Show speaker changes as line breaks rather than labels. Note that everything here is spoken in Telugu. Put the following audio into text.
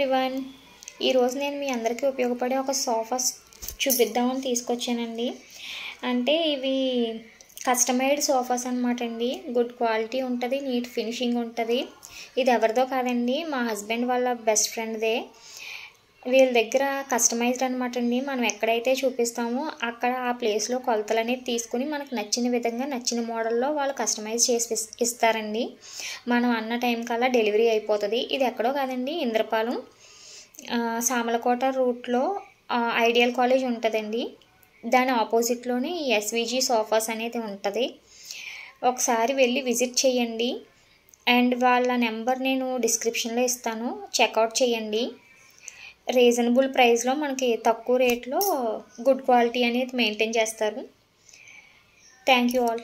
ఎవ్రీవన్, ఈరోజు నేను మీ అందరికీ ఉపయోగపడే ఒక సోఫాస్ చూపిద్దామని తీసుకొచ్చానండి. అంటే ఇవి కస్టమైజ్డ్ సోఫాస్ అనమాట అండి. గుడ్ క్వాలిటీ ఉంటుంది, నీట్ ఫినిషింగ్ ఉంటుంది. ఇది ఎవరిదో కాదండి, మా హస్బెండ్ వాళ్ళ బెస్ట్ ఫ్రెండ్దే. వీళ్ళ దగ్గర కస్టమైజ్డ్ అనమాట అండి. మనం ఎక్కడైతే చూపిస్తామో అక్కడ ఆ ప్లేస్లో కొలతలు అనేది తీసుకుని మనకు నచ్చిన విధంగా నచ్చిన మోడల్లో వాళ్ళు కస్టమైజ్ చేసి ఇస్తారండి. మనం అన్న టైం కల్లా డెలివరీ అయిపోతుంది. ఇది ఎక్కడో కాదండి, ఇంద్రపాలెం సామలకోట రూట్లో ఐడియల్ కాలేజ్ ఉంటుందండి. దాని ఆపోజిట్లోనే ఎస్విజీ సోఫాస్ అనేది ఉంటుంది. ఒకసారి వెళ్ళి విజిట్ చేయండి. అండ్ వాళ్ళ నెంబర్ నేను డిస్క్రిప్షన్లో ఇస్తాను, చెక్అవుట్ చేయండి. రీజనబుల్ ప్రైస్లో మనకి తక్కువ రేట్లో గుడ్ క్వాలిటీ అనేది మెయింటైన్ చేస్తారు. Thank you all.